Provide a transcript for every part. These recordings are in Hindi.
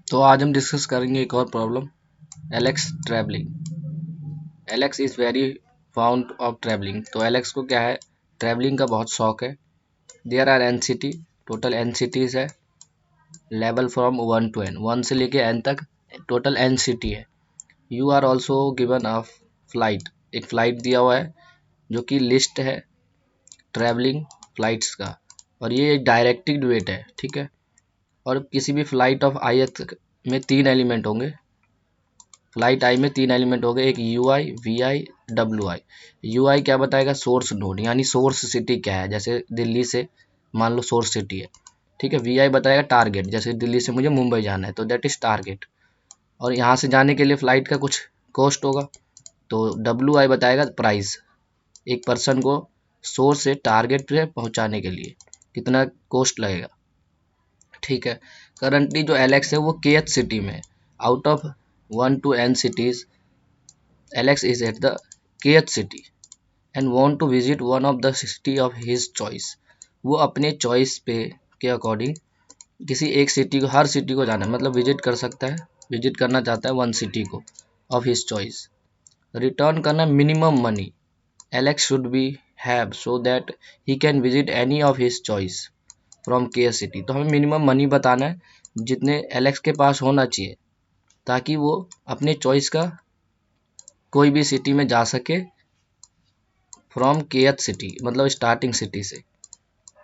तो आज हम डिस्कस करेंगे एक और problem, Alex travelling. Alex is very fond of travelling. तो एलेक्स को क्या है, ट्रैवलिंग का बहुत शौक है। There are n city, total n cities है, लेवल फ्रॉम 1 to n, 1 से लेके n तक टोटल n सिटी है। You are also given a flight, एक फ़्लाइट दिया हुआ है जो कि लिस्ट है ट्रैवलिंग फ़्लाइट्स का, और ये डायरेक्टेड वेट है, ठीक है। और किसी भी फ्लाइट ऑफ आई में 3 एलिमेंट होंगे। फ्लाइट आई में 3 एलिमेंट हो गए, एक U I, V I, W I. U I क्या बताएगा, सोर्स नोड, यानी सोर्स सिटी क्या है, जैसे दिल्ली से मान लो सोर्स सिटी है, ठीक है। वी आई बताएगा टारगेट, जैसे दिल्ली से मुझे मुंबई जाना है तो दैट इज टारगेट, और यहाँ से जाने के लिए फ्लाइट का कुछ कॉस्ट होगा। तो डब्ल्यू आई बताएगा प्राइस, एक पर्सन को सोर्स से टारगेट पे पहुँचाने के लिए कितना कॉस्ट लगेगा, ठीक है। करंटली जो एलेक्स है वो के सिटी में, out of 1 to n cities, Alex is at the kth city and want to visit one of the city of his choice। वो अपने चॉइस पे के अकॉर्डिंग किसी एक सिटी को, हर सिटी को जाना है, मतलब विजिट कर सकता है, विजिट करना चाहता है वन सिटी को ऑफ हिज चॉइस। रिटर्न करना minimum money Alex should be have so that he can visit any of his choice from के सिटी। तो हमें मिनिमम मनी बताना है जितने एलेक्स के पास होना चाहिए ताकि वो अपने चॉइस का कोई भी सिटी में जा सके फ्रॉम के सिटी, मतलब स्टार्टिंग सिटी से।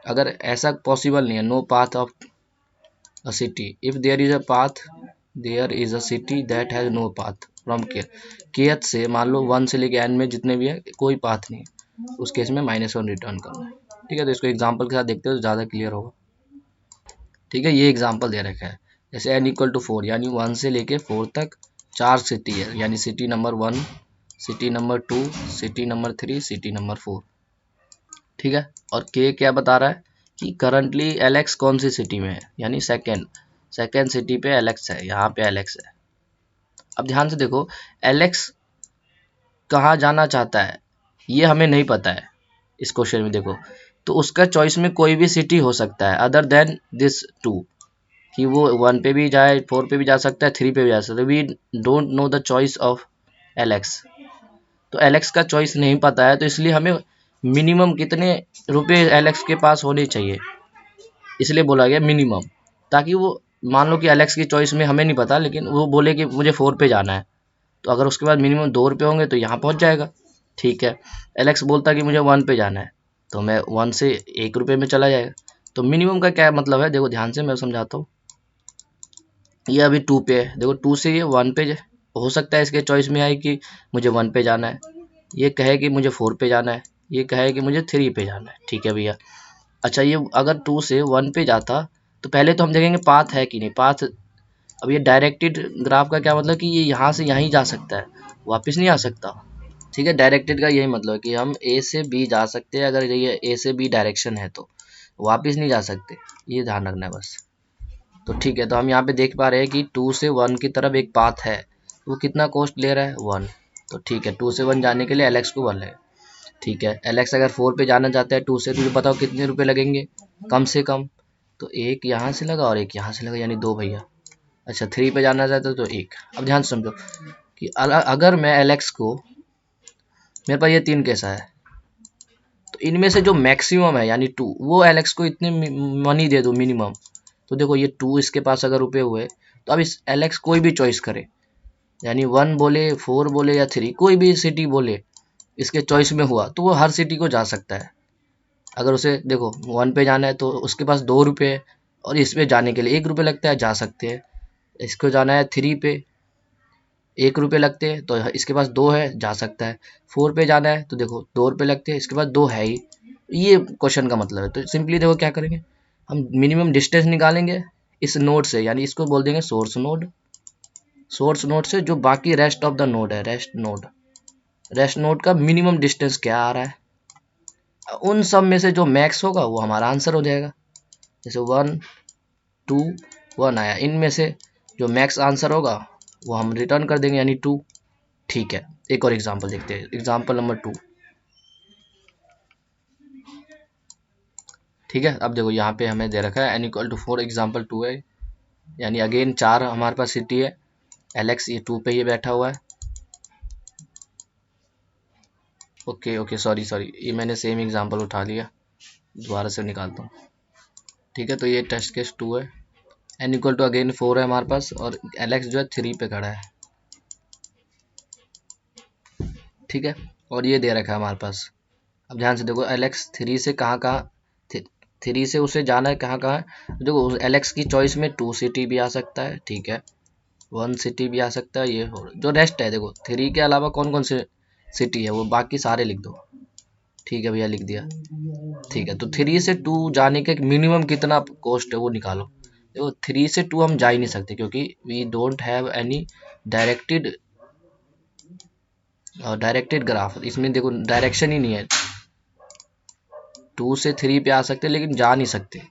अगर ऐसा पॉसिबल नहीं है, no path of a city, if there is a path, there is a city that has no path from k से, मान लो 1 से लेके n में जितने भी है कोई पाथ नहीं है, उस केस में -1 रिटर्न करना है, ठीक है। तो इसको एग्जाम्पल के साथ देखते हो तो ज़्यादा क्लियर होगा, ठीक है। ये एग्जाम्पल दे रखा है, जैसे n = 4, यानी 1 से लेके 4 तक 4 सिटी है, यानी city number 1, city number 2, city number 3, city number 4, ठीक है। और के क्या बता रहा है कि करंटली एलेक्स कौन सी सिटी में है, यानी सेकेंड सिटी पे एलेक्स है, यहाँ पे एलेक्स है। अब ध्यान से देखो, एलेक्स कहाँ जाना चाहता है ये हमें नहीं पता है इस क्वेश्चन में, देखो। तो उसका चॉइस में कोई भी सिटी हो सकता है अदर देन दिस टू, कि वो 1 पे भी जाए, 4 पे भी जा सकता है, 3 पे भी जा सकता है। We don't know the choice of Alex. तो एलेक्स का चॉइस नहीं पता है, तो इसलिए हमें मिनिमम कितने रुपए एलेक्स के पास होने चाहिए, इसलिए बोला गया मिनिमम, ताकि वो, मान लो कि एलेक्स की चॉइस में हमें नहीं पता, लेकिन वो बोले कि मुझे 4 पे जाना है, तो अगर उसके बाद मिनिमम 2 रुपये होंगे तो यहाँ पहुँच जाएगा, ठीक है। एलेक्स बोलता कि मुझे 1 पे जाना है, तो मैं 1 से 1 रुपये में चला जाएगा। तो मिनिमम का क्या मतलब है, देखो ध्यान से मैं समझाता हूँ। ये अभी 2 पे है, देखो 2 से ये 1 पे हो सकता है इसके चॉइस में आए कि मुझे 1 पे जाना है, ये कहे कि मुझे 4 पे जाना है, ये कहे कि मुझे 3 पे जाना है, ठीक है भैया। अच्छा, ये अगर 2 से 1 पे जाता तो पहले तो हम देखेंगे पाथ है कि नहीं, पाथ। अब ये डायरेक्टेड ग्राफ का क्या मतलब कि ये यहाँ से यहीं जा सकता है, वापस नहीं आ सकता, ठीक है। डायरेक्टेड का यही मतलब कि हम ए से बी जा सकते हैं, अगर ये ए से बी डायरेक्शन है तो वापस नहीं जा सकते, ये ध्यान रखना है बस। तो ठीक है, तो हम यहाँ पे देख पा रहे हैं कि 2 से 1 की तरफ एक पाथ है, वो कितना कॉस्ट ले रहा है, 1। तो ठीक है, 2 से 1 जाने के लिए एलेक्स को 1 है, ठीक है। एलेक्स अगर 4 पे जाना चाहता है 2 से, तो बताओ कितने रुपए लगेंगे, कम से कम। तो एक यहाँ से लगा और एक यहाँ से लगा, यानी 2 भैया। अच्छा, 3 पे जाना चाहते हो तो 1। अब ध्यान से समझो कि अगर मैं एलेक्स को, मेरे पास ये 3 केस है, तो इनमें से जो मैक्सिमम है यानी 2, वो एलेक्स को इतने मनी दे दो मिनिमम। तो देखो ये 2 इसके पास अगर रुपए हुए, तो अब इस एलेक्स कोई भी चॉइस करे, यानी 1 बोले, 4 बोले या 3, कोई भी सिटी बोले, इसके चॉइस में हुआ तो वो हर सिटी को जा सकता है। अगर उसे देखो 1 पे जाना है तो उसके पास 2 रुपये है, और इस पे जाने के लिए 1 रुपये लगता है, जा सकते हैं। इसको जाना है 3 पे, 1 रुपये लगते हैं, तो इसके पास 2 है, जा सकता है। 4 पे जाना है तो देखो 2 रुपये लगते हैं, इसके पास 2 है ही। ये क्वेश्चन का मतलब है। तो सिंपली देखो क्या करेंगे, हम मिनिमम डिस्टेंस निकालेंगे इस नोड से, यानी इसको बोल देंगे सोर्स नोड। सोर्स नोड से जो बाकी रेस्ट ऑफ द नोड है, रेस्ट नोड का मिनिमम डिस्टेंस क्या आ रहा है, उन सब में से जो मैक्स होगा वो हमारा आंसर हो जाएगा। जैसे 1 2 1 आया, इनमें से जो मैक्स आंसर होगा वो हम रिटर्न कर देंगे, यानी 2, ठीक है। एक और एग्जांपल देखते हैं, एग्जांपल नंबर 2, ठीक है। अब देखो यहाँ पे हमें दे रखा है n = 4, एग्जांपल 2 है। यानी अगेन 4 हमारे पास सिटी है, एलेक्स ये 2 पे ये बैठा हुआ है। ओके ओके, सॉरी सॉरी, ये मैंने सेम एग्जांपल उठा लिया, दोबारा से निकालता हूँ। ठीक है, तो ये टेस्ट केस 2 है, एन इक्वल टू अगेन 4 है हमारे पास, और एलेक्स जो है 3 पे खड़ा है। ठीक है, और ये दे रखा है हमारे पास। अब ध्यान से देखो, एलेक्स 3 से कहाँ कहाँ, 3 से उसे जाना है कहाँ कहाँ। देखो एलेक्स की चॉइस में 2 सिटी भी आ सकता है, ठीक है, 1 सिटी भी आ सकता है, ये हो जो रेस्ट है। देखो 3 के अलावा कौन कौन से सिटी है वो बाकी सारे लिख दो। ठीक है भैया, लिख दिया। ठीक है, तो 3 से 2 जाने के मिनिमम कितना कॉस्ट है वो निकालो। देखो 3 से 2 हम जा ही नहीं सकते, क्योंकि we don't have any directed directed graph, इसमें देखो डायरेक्शन ही नहीं है। 2 से 3 पे आ सकते लेकिन जा नहीं सकते,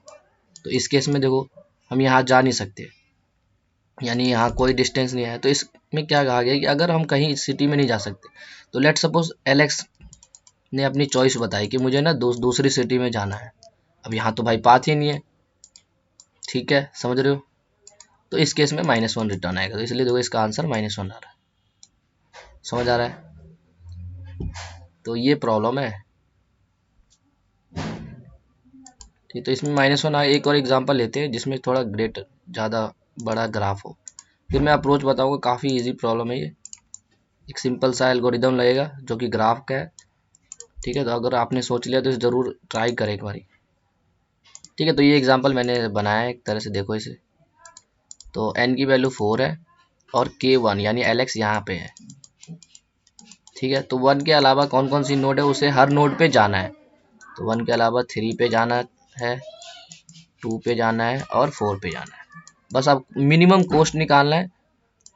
तो इस केस में देखो हम यहाँ जा नहीं सकते, यानी यहाँ कोई डिस्टेंस नहीं है। तो इसमें क्या कहा गया कि अगर हम कहीं सिटी में नहीं जा सकते, तो लेट सपोज एलेक्स ने अपनी चॉइस बताई कि मुझे ना दूसरी सिटी में जाना है। अब यहाँ तो भाई पाथ ही नहीं है, ठीक है, समझ रहे हो। तो इस केस में -1 रिटर्न आएगा, तो इसलिए देखो इसका आंसर -1 आ रहा है। समझ आ रहा है, तो ये प्रॉब्लम है। ठीक, तो इसमें -1 आए। एक और एग्जांपल लेते हैं जिसमें थोड़ा ग्रेटर ज़्यादा बड़ा ग्राफ हो, फिर मैं अप्रोच बताऊंगा। काफ़ी इजी प्रॉब्लम है ये, एक सिंपल सा एल्गोरिदम लगेगा जो कि ग्राफ का है। ठीक है, तो अगर आपने सोच लिया तो ज़रूर ट्राई करें एक बारी। ठीक है, तो ये एग्जांपल मैंने बनाया है एक तरह से, देखो इसे। तो n की वैल्यू 4 है और k 1 यानी एलेक्स यहाँ पे है। ठीक है, तो 1 के अलावा कौन कौन सी नोड है, उसे हर नोड पे जाना है। तो 1 के अलावा 3 पे जाना है, 2 पे जाना है और 4 पे जाना है। बस अब मिनिमम कॉस्ट निकालना है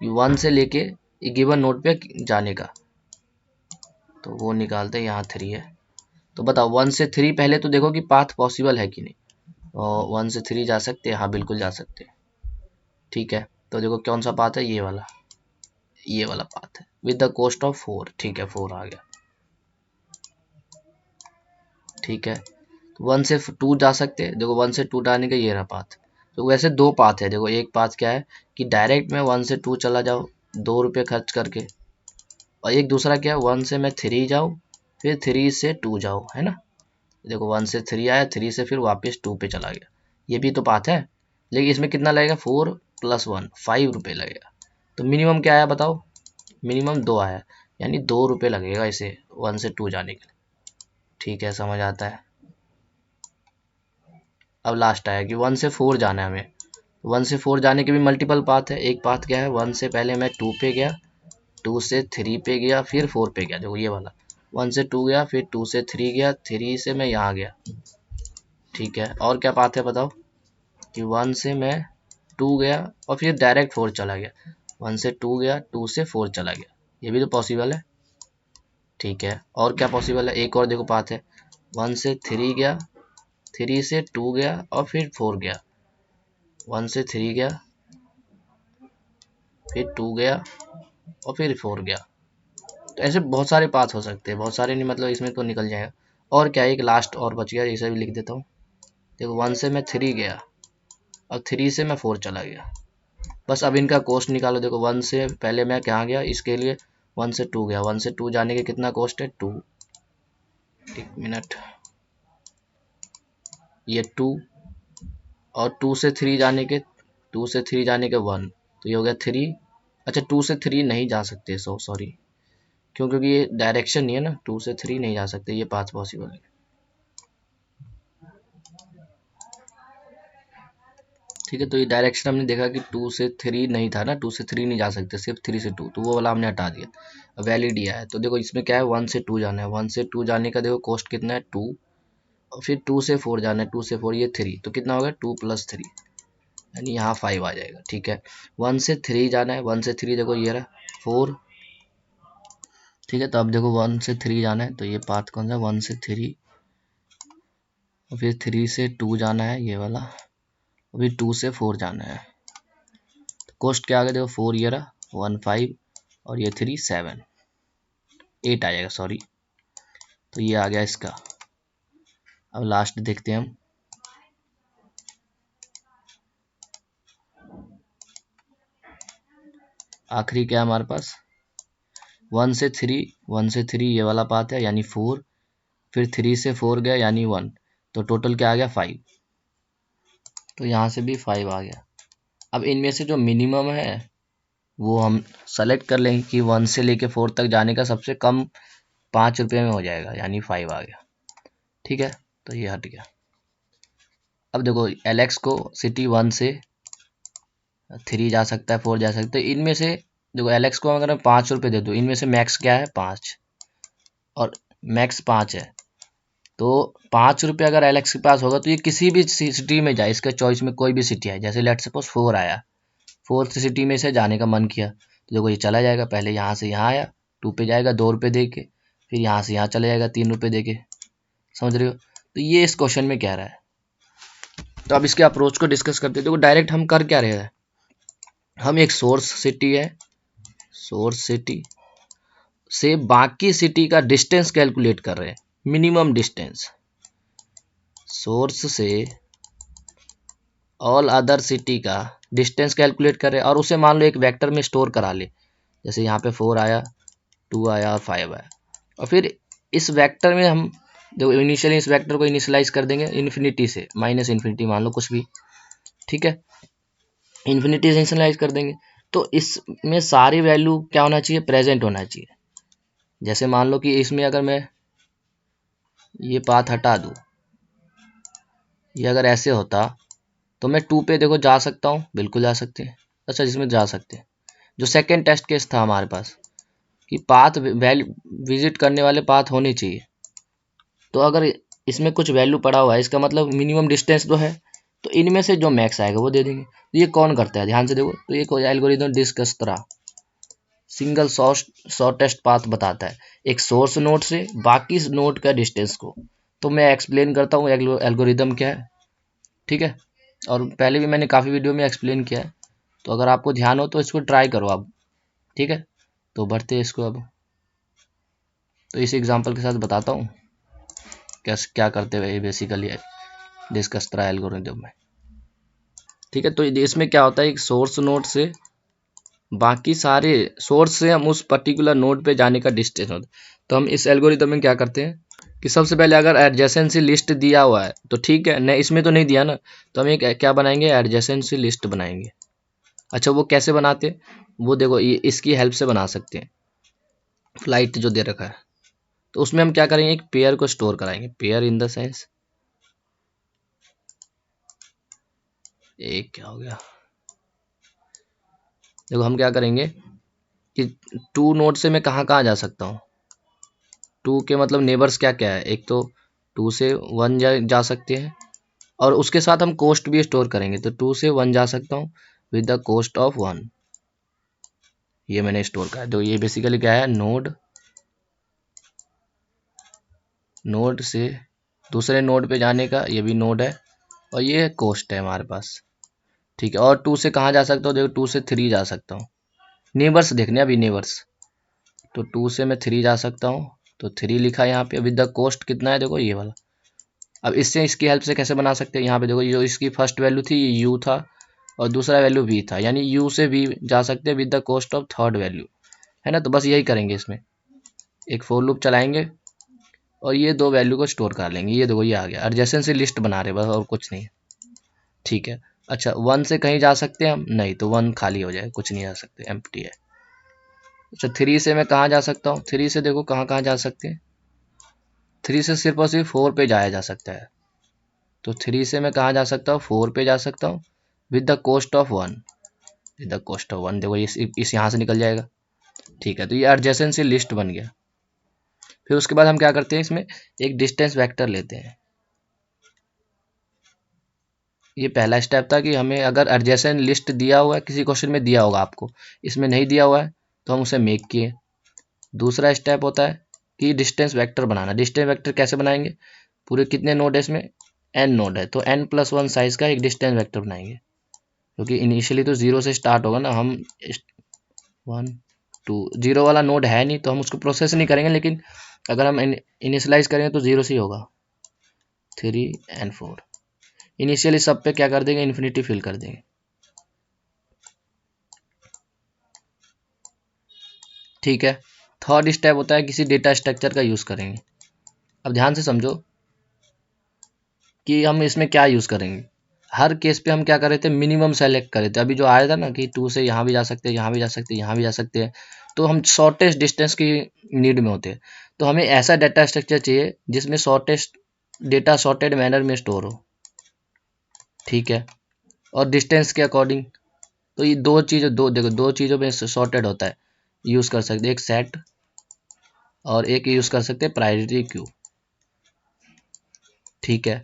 1 से लेके गिवन नोड पे जाने का। तो वो निकालते हैं, यहाँ 3 है। तो बताओ 1 से 3 पहले तो देखो कि पाथ पॉसिबल है कि नहीं। और 1 से 3 जा सकते हैं, हाँ बिल्कुल जा सकते हैं। ठीक है, तो देखो कौन सा पाथ है, ये वाला पाथ है विद द कॉस्ट ऑफ 4। ठीक है, 4 आ गया। ठीक है, तो 1 से 2 जा सकते हैं, देखो 1 से 2 जाने का ये रहा पाथ। तो वैसे 2 पाथ है, देखो एक पाथ क्या है कि डायरेक्ट में 1 से 2 चला जाओ 2 रुपये खर्च करके, और एक दूसरा क्या है 1 से मैं 3 जाऊँ फिर 3 से 2 जाओ, है ना। देखो 1 से 3 आया, 3 से फिर वापस 2 पे चला गया, ये भी तो पाथ है। लेकिन इसमें कितना लगेगा, 4 + 1 5 रुपये लगेगा। तो मिनिमम क्या आया बताओ, मिनिमम 2 आया, यानी 2 रुपये लगेगा इसे 1 से 2 जाने के लिए। ठीक है, समझ आता है। अब लास्ट आया कि 1 से 4 जाना है हमें। 1 से 4 जाने के भी मल्टीपल पाथ है। एक पाथ क्या है, 1 से पहले मैं 2 पे गया, 2 से 3 पे गया, फिर 4 पे गया, देखो ये वाला 1 से 2 गया, फिर 2 से 3 गया, 3 से मैं यहाँ गया। ठीक है, और क्या पाथ है बताओ, कि 1 से मैं 2 गया और फिर डायरेक्ट 4 चला गया, 1 से 2 गया, 2 से 4 चला गया, ये भी तो पॉसिबल है। ठीक है, और क्या पॉसिबल है, एक और देखो पाथ है, 1 से 3 गया, 3 से 2 गया और फिर 4 गया, 1 से 3 गया, फिर 2 गया और फिर 4 गया। तो ऐसे बहुत सारे पाथ हो सकते हैं, बहुत सारे नहीं मतलब इसमें तो निकल जाएगा। और क्या, एक लास्ट और बच गया, इसे भी लिख देता हूँ। देखो 1 से मैं 3 गया और 3 से मैं 4 चला गया। बस अब इनका कॉस्ट निकालो। देखो 1 से पहले मैं कहाँ गया, इसके लिए 1 से 2 गया, 1 से 2 जाने के कितना कॉस्ट है 2, एक मिनट, ये 2, और 2 से 3 जाने के, 2 से 3 जाने के 1, तो ये हो गया 3। अच्छा 2 से 3 नहीं जा सकते, सॉरी, क्यों, क्योंकि ये डायरेक्शन नहीं है ना, 2 से 3 नहीं जा सकते, ये पाथ पॉसिबल है। ठीक है, तो ये डायरेक्शन हमने देखा कि 2 से 3 नहीं था ना, 2 से 3 नहीं जा सकते, सिर्फ 3 से 2, तो वो वाला हमने हटा दिया। वैलिड ही है, तो देखो इसमें क्या है 1 से 2 जाना है, 1 से 2 जाने का देखो कॉस्ट कितना है 2, और फिर 2 से 4 जाना है, 2 से 4 ये 3, तो कितना होगा 2 + 3, यानी यहाँ 5 आ जाएगा। ठीक है, 1 से 3 जाना है, 1 से 3 देखो ये रहा 4। ठीक है, तो अब देखो 1 से 3 जाना है, तो ये पाथ कौन सा, 1 से 3, और फिर 3 से 2 जाना है ये वाला, और फिर 2 से 4 जाना है। कॉस्ट क्या आ गया देखो, 4 ये रहा 1 5, और ये 3 7 8 आ जाएगा, सॉरी। तो ये आ गया इसका। अब लास्ट देखते हैं हम। आखिरी क्या है हमारे पास, 1 से 3 ये वाला पाथ है यानी 4, फिर 3 से 4 गया यानी 1, तो टोटल क्या आ गया 5। तो यहाँ से भी 5 आ गया। अब इनमें से जो मिनिमम है वो हम सेलेक्ट कर लेंगे कि 1 से लेके 4 तक जाने का सबसे कम 5 रुपये में हो जाएगा, यानी 5 आ गया। ठीक है, तो ये हट गया। अब देखो एलेक्स को सिटी 1 से 3 जा सकता है, 4 जा सकता है। इनमें से देखो एलेक्स को अगर मैं 5 रुपये दे दूँ, इनमें से मैक्स क्या है 5, और मैक्स 5 है, तो 5 रुपये अगर एलेक्स के पास होगा तो ये किसी भी सिटी में जाए, इसके चॉइस में कोई भी सिटी है। जैसे लेट सपोज 4 आया, 4th सिटी में से जाने का मन किया तो देखो ये चला जाएगा, पहले यहाँ से यहाँ आया, 2 पे जाएगा 2 रुपये दे के, फिर यहाँ से यहाँ चला जाएगा 3 रुपये दे के। समझ रहे हो? तो ये इस क्वेश्चन में कह रहा है। तो अब इसके अप्रोच को डिस्कस करते हैं। देखो डायरेक्ट हम कर क्या रहे हैं, हम एक सोर्स सिटी है, सोर्स सिटी से बाकी सिटी का डिस्टेंस कैलकुलेट कर रहे हैं, मिनिमम डिस्टेंस सोर्स से ऑल अदर सिटी का डिस्टेंस कैलकुलेट कर रहे हैं, और उसे मान लो एक वेक्टर में स्टोर करा ले। जैसे यहाँ पे 4 आया, 2 आया और 5 आया, और फिर इस वेक्टर में हम जो इनिशियली इस वेक्टर को इनिशियलाइज कर देंगे इन्फिनिटी से, माइनस इन्फिनिटी मान लो कुछ भी, ठीक है, इन्फिनिटी से इनिशियलाइज कर देंगे। तो इसमें सारी वैल्यू क्या होना चाहिए, प्रेजेंट होना चाहिए। जैसे मान लो कि इसमें अगर मैं ये पाथ हटा दूँ, ये अगर ऐसे होता तो मैं 2 पे देखो जा सकता हूँ, बिल्कुल जा सकते हैं। अच्छा, जिसमें जा सकते हैं, जो सेकेंड टेस्ट केस था हमारे पास कि पाथ विजिट करने वाले पाथ होने चाहिए, तो अगर इसमें कुछ वैल्यू पड़ा हुआ है इसका मतलब मिनिमम डिस्टेंस तो है, तो इनमें से जो मैक्स आएगा वो दे देंगे। तो ये कौन करता है, ध्यान से देखो, तो ये एल्गोरिथम डिस्कस्त्रा सिंगल शॉर्टेस्ट पाथ बताता है एक सोर्स नोड से बाकी नोड का डिस्टेंस को। तो मैं एक्सप्लेन करता हूँ एल्गोरिथम क्या है, ठीक है, और पहले भी मैंने काफ़ी वीडियो में एक्सप्लेन किया है, तो अगर आपको ध्यान हो तो इसको ट्राई करो आप, ठीक है। तो बढ़ते हैं इसको अब, तो इस एग्जांपल के साथ बताता हूँ कैसे क्या करते हुए बेसिकली डिस्कस करा एल्गोरिथम में, ठीक है। तो इसमें क्या होता है, एक सोर्स नोड से बाकी सारे सोर्स से हम उस पर्टिकुलर नोड पे जाने का डिस्टेंस होता है। तो हम इस एल्गोरिथम में क्या करते हैं कि सबसे पहले अगर एडजेसेंसी लिस्ट दिया हुआ है तो ठीक है, नहीं इसमें तो नहीं दिया ना, तो हम एक क्या बनाएंगे, एडजेसेंसी लिस्ट बनाएंगे। अच्छा, वो कैसे बनाते हैं, वो देखो ये इसकी हेल्प से बना सकते हैं। फ्लाइट जो दे रखा है, तो उसमें हम क्या करेंगे, एक पेयर को स्टोर कराएंगे, पेयर इन द सेंस, एक क्या हो गया, देखो हम क्या करेंगे कि 2 नोड से मैं कहाँ कहाँ जा सकता हूँ, 2 के मतलब नेबर्स क्या क्या है, एक तो 2 से 1 जा सकते हैं, और उसके साथ हम कोस्ट भी स्टोर करेंगे। तो 2 से 1 जा सकता हूँ विद द कोस्ट ऑफ 1, ये मैंने स्टोर करा। तो ये बेसिकली क्या है, नोड से दूसरे नोड पे जाने का, ये भी नोड है, और ये कोस्ट है हमारे पास, ठीक है। और 2 से कहाँ जा सकता हूँ, देखो 2 से 3 जा सकता हूँ, नेबर्स देखने अभी नेबर्स, तो 2 से मैं 3 जा सकता हूँ, तो 3 लिखा है यहाँ पे, विद द कोस्ट कितना है, देखो ये वाला। अब इससे इसकी हेल्प से कैसे बना सकते हैं, यहाँ पे देखो जो इसकी फर्स्ट वैल्यू थी ये यू था, और दूसरा वैल्यू वी था, यानी यू से वी जा सकते हैं with the cost of third value, है ना। तो बस यही करेंगे, इसमें एक फोर लूप चलाएंगे और ये दो वैल्यू को स्टोर कर लेंगे। ये देखो ये आ गया, एडजेसेंसी लिस्ट बना रहे बस, और कुछ नहीं, ठीक है। अच्छा, 1 से कहीं जा सकते हैं हम, नहीं, तो 1 खाली हो जाए, कुछ नहीं जा सकते, एम्प्टी है। अच्छा, 3 से मैं कहाँ जा सकता हूँ, 3 से देखो कहाँ कहाँ जा सकते हैं, 3 से सिर्फ और सिर्फ 4 पे जाया जा सकता है। तो 3 से मैं कहाँ जा सकता हूँ, 4 पे जा सकता हूँ with the cost of 1, with the cost of 1 देखो इस यहाँ से निकल जाएगा, ठीक है। तो ये एडजेसेंसी लिस्ट बन गया। फिर उसके बाद हम क्या करते हैं, इसमें एक डिस्टेंस वेक्टर लेते हैं। ये पहला स्टेप था कि हमें अगर एडजेसेंट लिस्ट दिया हुआ है, किसी क्वेश्चन में दिया होगा आपको, इसमें नहीं दिया हुआ है तो हम उसे मेक किए। दूसरा स्टेप होता है कि डिस्टेंस वेक्टर बनाना। डिस्टेंस वेक्टर कैसे बनाएंगे, पूरे कितने नोड है इसमें, n नोड है, तो n+1 साइज का एक डिस्टेंस वेक्टर बनाएंगे, क्योंकि इनिशियली तो 0 से स्टार्ट होगा ना, हम 1 2 0 वाला नोड है नहीं तो हम उसको प्रोसेस नहीं करेंगे, लेकिन अगर हम इनिशियलाइज करेंगे तो 0 से ही होगा। 3 and 4 इनिशियली सब पे क्या कर देंगे, इन्फिनिटी फिल कर देंगे। ठीक है। थर्ड स्टेप होता है किसी डेटा स्ट्रक्चर का यूज़ करेंगे। अब ध्यान से समझो कि हम इसमें क्या यूज़ करेंगे। हर केस पे हम क्या कर रहे थे, मिनिमम सेलेक्ट कर रहे थे। अभी जो आया था ना कि 2 से यहाँ भी जा सकते हैं, यहाँ भी जा सकते हैं, यहाँ भी जा सकते हैं, तो हम शॉर्टेस्ट डिस्टेंस की नीड में होते हैं। तो हमें ऐसा डाटा स्ट्रक्चर चाहिए जिसमें शॉर्टेस्ट डेटा शॉर्टेड मैनर में स्टोर हो, ठीक है, और डिस्टेंस के अकॉर्डिंग। तो ये दो चीज़ों दो देखो दो चीज़ों में शॉर्टेड होता है, यूज़ कर सकते हैं, एक सेट और एक यूज़ कर सकते हैं प्रायोरिटी क्यू, ठीक है।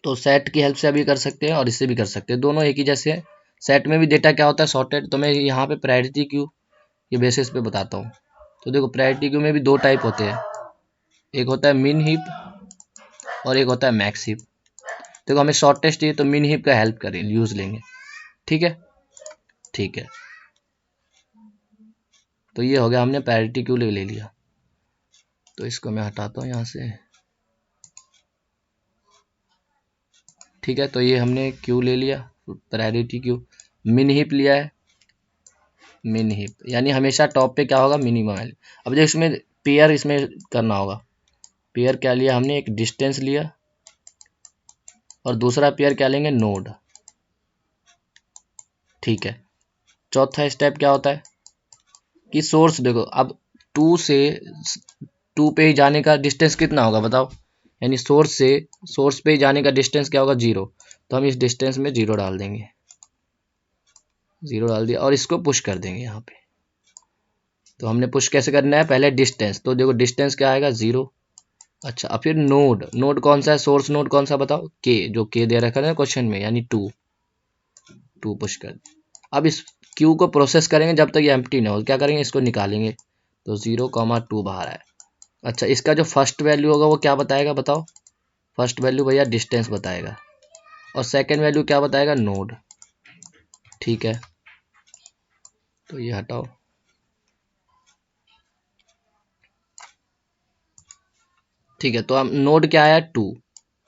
तो सेट की हेल्प से अभी कर सकते हैं और इससे भी कर सकते हैं, दोनों एक ही जैसे हैं। सेट में भी डेटा क्या होता है, सॉर्टेड। तो मैं यहाँ पे प्रायोरिटी क्यू के बेसिस पे बताता हूँ। तो देखो प्रायोरिटी क्यू में भी दो टाइप होते हैं, एक होता है मिन हीप और एक होता है मैक्स हीप। देखो हमें शॉर्टेस्ट चाहिए तो मिन हीप का हेल्प करें, यूज लेंगे, ठीक है, ठीक है। तो ये हो गया, हमने प्रायोरिटी क्यू ले लिया। तो इसको मैं हटाता हूँ यहाँ से, ठीक है। तो ये हमने क्यू ले लिया, प्रायोरिटी क्यू। मिन हीप लिया है, मिन हीप यानी हमेशा टॉप पे क्या होगा, मिनिमम वैल्यू। अब जो इसमें पेयर इसमें करना होगा, पेयर क्या लिया हमने, एक डिस्टेंस लिया और दूसरा पेयर क्या लेंगे, नोड, ठीक है। चौथा स्टेप क्या होता है कि सोर्स, देखो अब 2 से 2 पे ही जाने का डिस्टेंस कितना होगा बताओ, यानी सोर्स से सोर्स पे ही जाने का डिस्टेंस क्या होगा, 0। तो हम इस डिस्टेंस में 0 डाल देंगे, 0 डाल दिया और इसको पुश कर देंगे यहाँ पे। तो हमने पुश कैसे करना है, पहले डिस्टेंस, तो देखो डिस्टेंस क्या आएगा, 0। अच्छा, अब फिर नोड, नोड कौन सा है, सोर्स नोड कौन सा बताओ, के, जो के दे रखा है ना क्वेश्चन में, यानी 2 पुश कर। अब इस क्यू को प्रोसेस करेंगे जब तक ये एम्प्टी ना हो, क्या करेंगे, इसको निकालेंगे। तो 0,2 बाहर आया। अच्छा, इसका जो फर्स्ट वैल्यू होगा वो क्या बताएगा बताओ, फर्स्ट वैल्यू भैया डिस्टेंस बताएगा और सेकंड वैल्यू क्या बताएगा, नोड, ठीक है। तो ये हटाओ, ठीक है। तो हम नोड क्या आया, 2।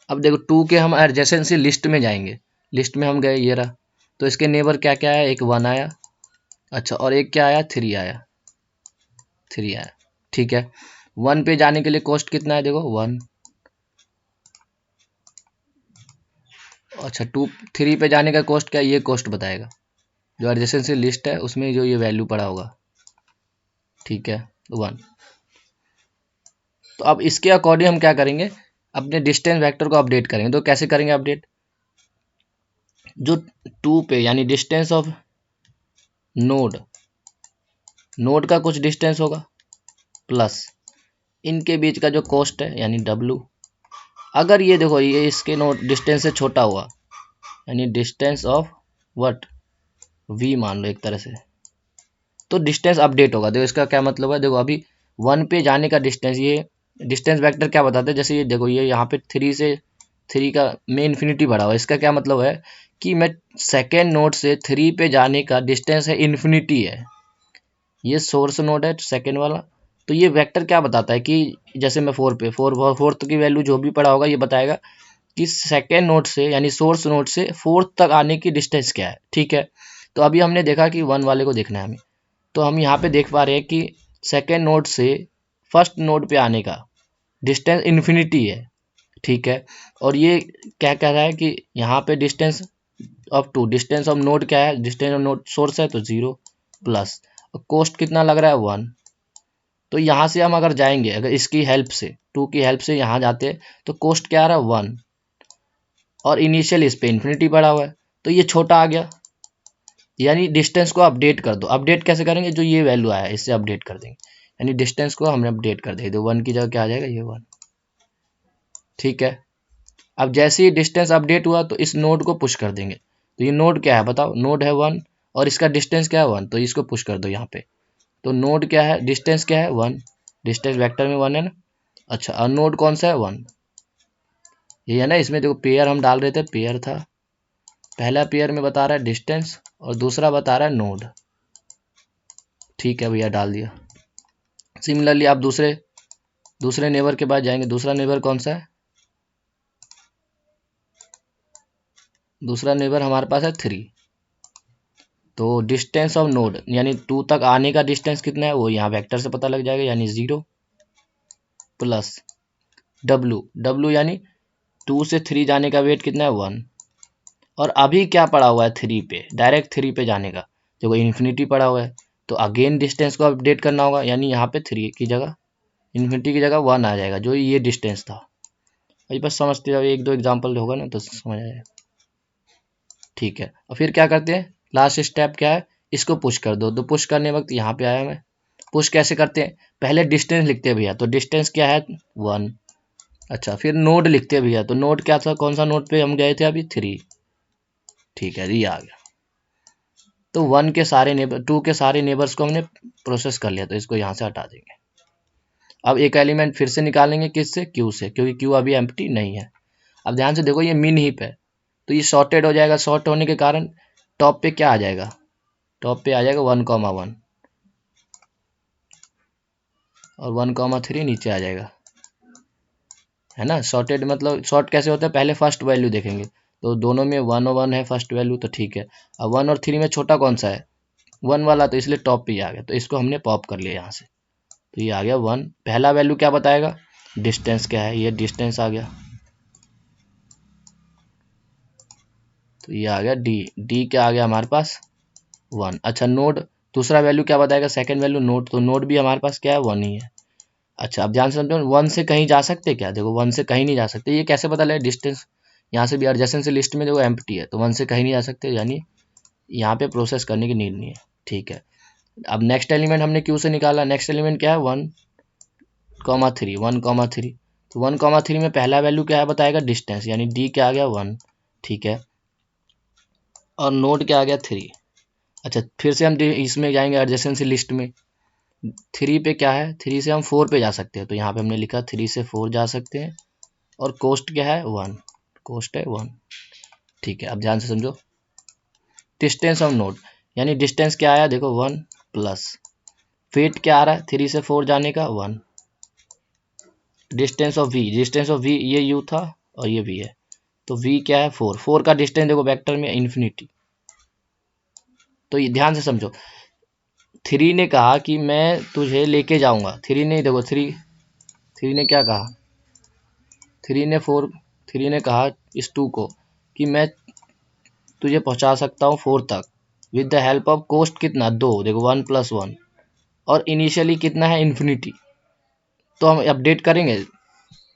अब देखो 2 के हम एडजेसेंसी लिस्ट में जाएंगे, लिस्ट में हम गए, ये रहा। तो इसके नेबर क्या क्या आया, एक 1 आया, अच्छा, और एक क्या आया, 3 आया, 3 आया, ठीक है। 1 पे जाने के लिए कॉस्ट कितना है, देखो 1। अच्छा, 3 पे जाने का कॉस्ट क्या है, ये कॉस्ट बताएगा, जो एडजेसेंसी लिस्ट है उसमें जो ये वैल्यू पड़ा होगा, ठीक है, 1। तो अब इसके अकॉर्डिंग हम क्या करेंगे, अपने डिस्टेंस वेक्टर को अपडेट करेंगे। तो कैसे करेंगे अपडेट, जो 2 पे यानी डिस्टेंस ऑफ नोड, नोड का कुछ डिस्टेंस होगा प्लस इनके बीच का जो कॉस्ट है यानी W। अगर ये देखो ये इसके नोड डिस्टेंस से छोटा हुआ, यानी डिस्टेंस ऑफ व्हाट, V मान लो एक तरह से, तो डिस्टेंस अपडेट होगा। देखो इसका क्या मतलब है, देखो अभी 1 पे जाने का डिस्टेंस, ये डिस्टेंस वेक्टर क्या बताते हैं, जैसे ये देखो ये यहाँ पे 3 का में इन्फिनिटी बढ़ा हुआ है, इसका क्या मतलब है कि मैं सेकेंड नोड से 3 पे जाने का डिस्टेंस है इन्फिनिटी है, ये सोर्स नोड है सेकेंड वाला। तो ये वेक्टर क्या बताता है कि जैसे मैं 4 पे फोर्थ की वैल्यू जो भी पड़ा होगा ये बताएगा कि सेकेंड नोड से यानी सोर्स नोड से फोर्थ तक आने की डिस्टेंस क्या है, ठीक है। तो अभी हमने देखा कि 1 वाले को देखना है हमें, तो हम यहाँ पे देख पा रहे हैं कि सेकेंड नोड से फर्स्ट नोड पे आने का डिस्टेंस इन्फिनिटी है, ठीक है। और ये क्या कह रहा है कि यहाँ पे distance of 2, distance of node क्या है, डिस्टेंस ऑफ नोड सोर्स है तो 0 प्लस कॉस्ट कितना लग रहा है, 1। तो यहाँ से हम अगर जाएंगे, अगर इसकी हेल्प से 2 की हेल्प से यहाँ जाते हैं तो कॉस्ट क्या आ रहा है, 1, और इनिशियल इस पे इन्फिनिटी बढ़ा हुआ है तो ये छोटा आ गया, यानी डिस्टेंस को अपडेट कर दो। अपडेट कैसे करेंगे, जो ये वैल्यू आया है इससे अपडेट कर देंगे, यानी डिस्टेंस को हमने अपडेट कर देंगे, तो 1 की जगह क्या आ जाएगा, ये 1, ठीक है। अब जैसे ही डिस्टेंस अपडेट हुआ तो इस नोड को पुश कर देंगे। तो ये नोड क्या है बताओ, नोड है 1 और इसका डिस्टेंस क्या है, 1, तो इसको पुश कर दो यहाँ पे। तो नोड क्या है, डिस्टेंस क्या है, 1, डिस्टेंस वेक्टर में 1 है ना। अच्छा, और नोड कौन सा है, 1, ये है ना। इसमें देखो पेयर हम डाल रहे थे, पेयर था, पहला पेयर में बता रहा है डिस्टेंस और दूसरा बता रहा है नोड, ठीक है भैया, डाल दिया। सिमिलरली आप दूसरे दूसरे नेबर के पास जाएंगे, दूसरा नेबर कौन सा है, दूसरा नेबर हमारे पास है 3, तो डिस्टेंस ऑफ नोड यानी 2 तक आने का डिस्टेंस कितना है वो यहाँ वेक्टर से पता लग जाएगा, यानी 0 प्लस डब्लू यानी 2 से 3 जाने का वेट कितना है 1, और अभी क्या पड़ा हुआ है 3 पे, डायरेक्ट 3 पे जाने का देखो इन्फिनिटी पड़ा हुआ है, तो अगेन डिस्टेंस को अपडेट करना होगा, यानी यहाँ पे 3 की जगह इन्फिनिटी की जगह 1 आ जाएगा, जो ये डिस्टेंस था। अभी बस समझते जाओ, एक दो एग्जाम्पल होगा ना तो समझ आएगा। ठीक है, और फिर क्या करते हैं, लास्ट स्टेप क्या है, इसको पुश कर दो। तो पुश करने वक्त यहाँ पे आया मैं, पुश कैसे करते हैं, पहले डिस्टेंस लिखते हैं भैया, तो डिस्टेंस क्या है 1। अच्छा, फिर नोड लिखते हैं भैया, तो नोड क्या था, कौन सा नोड पे हम गए थे अभी 3। ठीक है, ये आ गया। तो 1 के सारे नेबर 2 के सारे नेबर्स को हमने प्रोसेस कर लिया, तो इसको यहाँ से हटा देंगे। अब एक एलिमेंट फिर से निकालेंगे, किससे, क्यू से, क्योंकि क्यू अभी एम्प्टी नहीं है। अब ध्यान से देखो, ये मिन हीप है तो ये शॉर्टेड हो जाएगा, शॉर्ट होने के कारण टॉप पे क्या आ जाएगा, टॉप पे आ जाएगा 1,1 और 1,3 नीचे आ जाएगा, है ना। शॉर्टेड मतलब शॉर्ट कैसे होता है, पहले फर्स्ट वैल्यू देखेंगे, तो दोनों में 1 और 1 है फर्स्ट वैल्यू, तो ठीक है। अब 1 और 3 में छोटा कौन सा है, 1 वाला, तो इसलिए टॉप पे ही आ गया, तो इसको हमने पॉप कर लिया यहाँ से, तो ये आ गया 1। पहला वैल्यू क्या बताएगा, डिस्टेंस क्या है, ये डिस्टेंस आ गया, तो ये आ गया डी क्या आ गया हमारे पास 1। अच्छा, नोड दूसरा वैल्यू क्या बताएगा, सेकंड वैल्यू नोड, तो नोड भी हमारे पास क्या है 1 ही है। अच्छा, अब ध्यान से समझो, 1 से कहीं जा सकते क्या, देखो 1 से कहीं नहीं जा सकते, ये कैसे पता लगे, डिस्टेंस यहाँ से भी एडजेसेंट से लिस्ट में देखो एम्प्टी है, तो 1 से कहीं नहीं जा सकते, यानी यहाँ पे प्रोसेस करने की नीड नहीं है। ठीक है, अब नेक्स्ट एलिमेंट हमने क्यू से निकाला, नेक्स्ट एलिमेंट क्या है 1,3 1,3, तो 1,3 में पहला वैल्यू क्या है बताएगा, डिस्टेंस, यानी डी क्या आ गया 1। ठीक है, और नोड क्या आ गया 3। अच्छा, फिर से हम इसमें जाएंगे एडजेसेंट से लिस्ट में, 3 पे क्या है, 3 से हम 4 पे जा सकते हैं, तो यहाँ पे हमने लिखा 3 से 4 जा सकते हैं, और कोस्ट क्या है 1, कोस्ट है 1। ठीक है, अब ध्यान से समझो, डिस्टेंस ऑफ नोड यानी डिस्टेंस क्या आया देखो 1 प्लस वेट क्या आ रहा है 3 से 4 जाने का 1, distance of v, distance of v ये यू था और ये वी है, तो वी क्या है 4, 4 का डिस्टेंस देखो वेक्टर में इन्फिनिटी। तो ये ध्यान से समझो, 3 ने कहा कि मैं तुझे लेके जाऊंगा, 3 ने देखो 3 ने क्या कहा, 3 ने कहा इस 2 को कि मैं तुझे पहुंचा सकता हूँ 4 तक with the help of cost कितना 2, देखो 1 + 1, और इनिशियली कितना है इन्फिनिटी, तो हम अपडेट करेंगे,